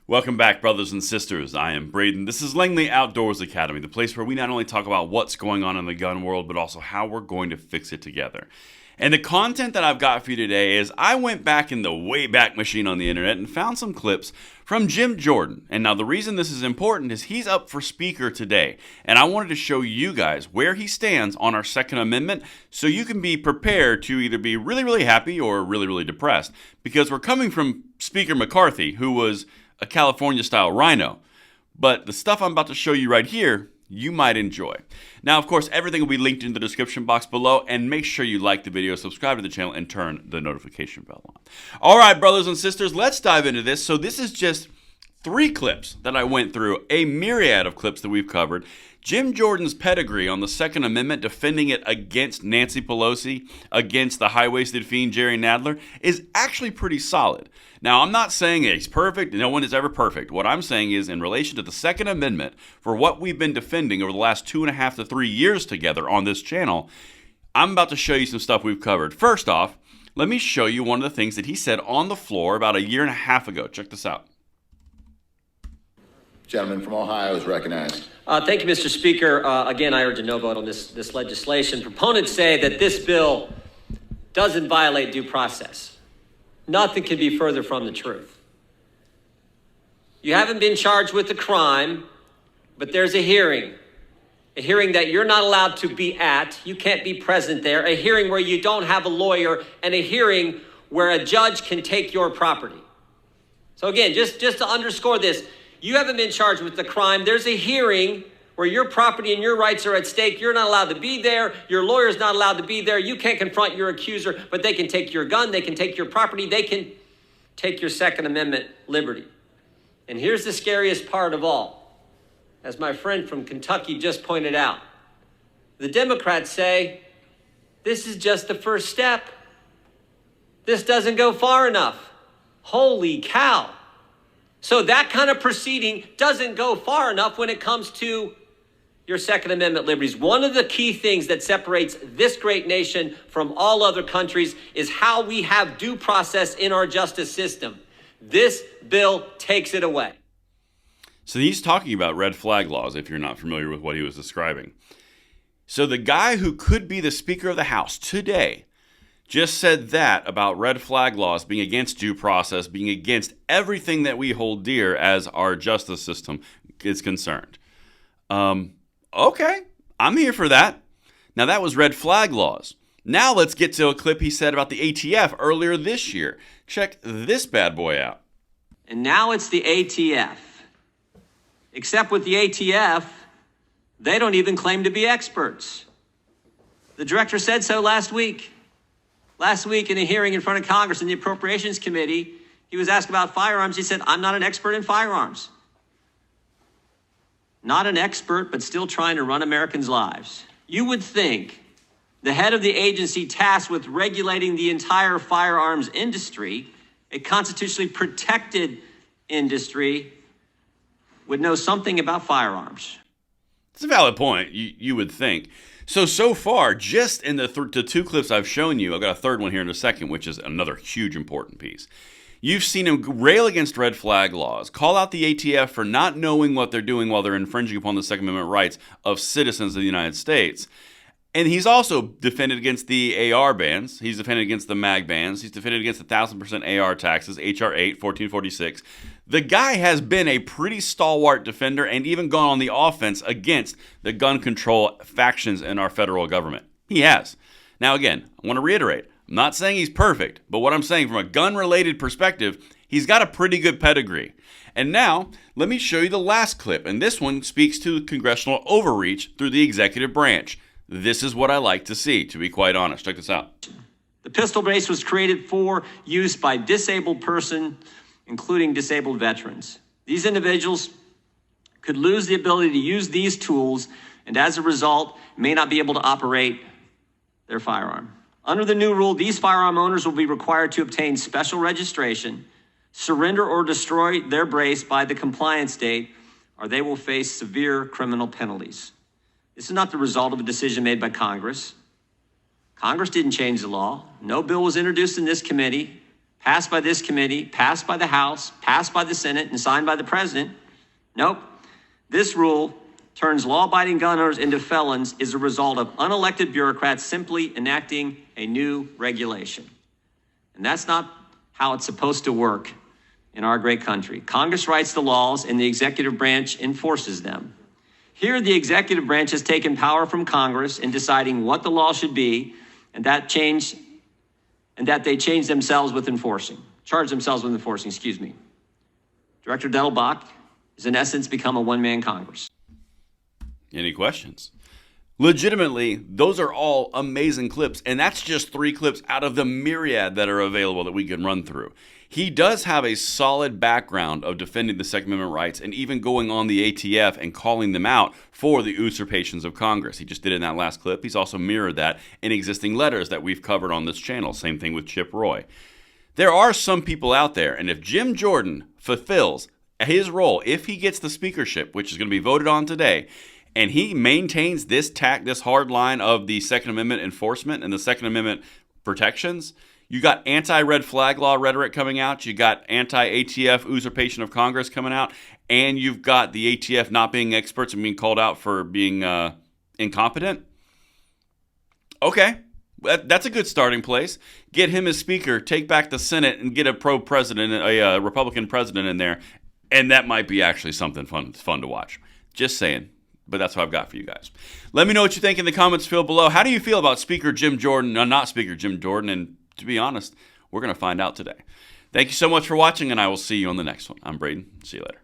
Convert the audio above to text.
Welcome back, brothers and sisters. I am Braden. This is Langley Outdoors Academy, the place where we not only talk about what's going on in the gun world, but also how we're going to fix it together. And the content that I've got for you today is I went back in the Wayback Machine on the internet and found some clips from Jim Jordan. And now the reason this is important is he's up for speaker today. And I wanted to show you guys where he stands on our Second Amendment so you can be prepared to either be really, really happy or really, really depressed. Because we're coming from Speaker McCarthy, who was a California-style rhino. But the stuff I'm about to show you right here, you might enjoy. Now, of course, everything will be linked in the description box below, and make sure you like the video, subscribe to the channel, and turn the notification bell on. All right, brothers and sisters, let's dive into this. So this is just 3 clips that I went through, a myriad of clips that we've covered. Jim Jordan's pedigree on the Second Amendment, defending it against Nancy Pelosi, against the high-waisted fiend Jerry Nadler, is actually pretty solid. Now, I'm not saying he's perfect. No one is ever perfect. What I'm saying is, in relation to the Second Amendment, for what we've been defending over the last 2.5 to 3 years together on this channel, I'm about to show you some stuff we've covered. First off, let me show you one of the things that he said on the floor about 1.5 years ago. Check this out. Gentleman from Ohio is recognized. Thank you, Mr. Speaker. Again, I urge a no vote on this legislation. Proponents say that this bill doesn't violate due process. Nothing can be further from the truth. You haven't been charged with a crime, but there's a hearing that you're not allowed to be at. You can't be present there, a hearing where you don't have a lawyer, and a hearing where a judge can take your property. So again, just to underscore this, you haven't been charged with the crime. There's a hearing where your property and your rights are at stake. You're not allowed to be there. Your lawyer's not allowed to be there. You can't confront your accuser, but they can take your gun. They can take your property. They can take your Second Amendment liberty. And here's the scariest part of all. As my friend from Kentucky just pointed out, the Democrats say, this is just the first step. This doesn't go far enough. Holy cow. So that kind of proceeding doesn't go far enough when it comes to your Second Amendment liberties. One of the key things that separates this great nation from all other countries is how we have due process in our justice system. This bill takes it away. So he's talking about red flag laws, if you're not familiar with what he was describing. So the guy who could be the Speaker of the House today just said that about red flag laws being against due process, being against everything that we hold dear as our justice system is concerned. Okay, I'm here for that. Now, that was red flag laws. Now let's get to a clip he said about the ATF earlier this year. Check this bad boy out. And now it's the ATF. Except with the ATF, they don't even claim to be experts. The director said so last week. Last week in a hearing in front of Congress in the Appropriations Committee, he was asked about firearms. He said, I'm not an expert in firearms. Not an expert, but still trying to run Americans' lives. You would think the head of the agency tasked with regulating the entire firearms industry, a constitutionally protected industry, would know something about firearms. It's a valid point, you would think. So far, just in the 2 clips I've shown you, I've got a third one here in a second, which is another huge important piece. You've seen him rail against red flag laws, call out the ATF for not knowing what they're doing while they're infringing upon the Second Amendment rights of citizens of the United States. And he's also defended against the AR bans. He's defended against the MAG bans. He's defended against the 1,000% AR taxes, H.R. 8, 1446. The guy has been a pretty stalwart defender and even gone on the offense against the gun control factions in our federal government. He has. Now, again, I want to reiterate, I'm not saying he's perfect, but what I'm saying from a gun-related perspective, he's got a pretty good pedigree. And now, let me show you the last clip, and this one speaks to congressional overreach through the executive branch. This is what I like to see, to be quite honest. Check this out. The pistol brace was created for use by disabled persons, including disabled veterans. These individuals could lose the ability to use these tools and as a result may not be able to operate their firearm. Under the new rule, these firearm owners will be required to obtain special registration, surrender or destroy their brace by the compliance date, or they will face severe criminal penalties. This is not the result of a decision made by Congress. Congress didn't change the law. No bill was introduced in this committee, passed by this committee, passed by the House, passed by the Senate, and signed by the president. Nope. This rule turns law-abiding gun owners into felons is a result of unelected bureaucrats simply enacting a new regulation. And that's not how it's supposed to work in our great country. Congress writes the laws and the executive branch enforces them. Here, the executive branch has taken power from Congress in deciding what the law should be, and that they charge themselves with enforcing. Director Dettelbach has in essence become a one-man Congress. Any questions? Legitimately, those are all amazing clips, and that's just 3 clips out of the myriad that are available that we can run through. He does have a solid background of defending the Second Amendment rights and even going on the ATF and calling them out for the usurpations of Congress. He just did it in that last clip. He's also mirrored that in existing letters that we've covered on this channel. Same thing with Chip Roy. There are some people out there, and if Jim Jordan fulfills his role, if he gets the speakership, which is going to be voted on today, and he maintains this hard line of the Second Amendment enforcement and the Second Amendment protections, you got anti-red flag law rhetoric coming out, you got anti-ATF usurpation of Congress coming out, and you've got the ATF not being experts and being called out for being incompetent. Okay, that's a good starting place. Get him as speaker, take back the Senate, and get a Republican president in there, and that might be actually something fun to watch. Just saying. But that's what I've got for you guys. Let me know what you think in the comments field below. How do you feel about Speaker Jim Jordan, not Speaker Jim Jordan? And to be honest, we're going to find out today. Thank you so much for watching, and I will see you on the next one. I'm Braden. See you later.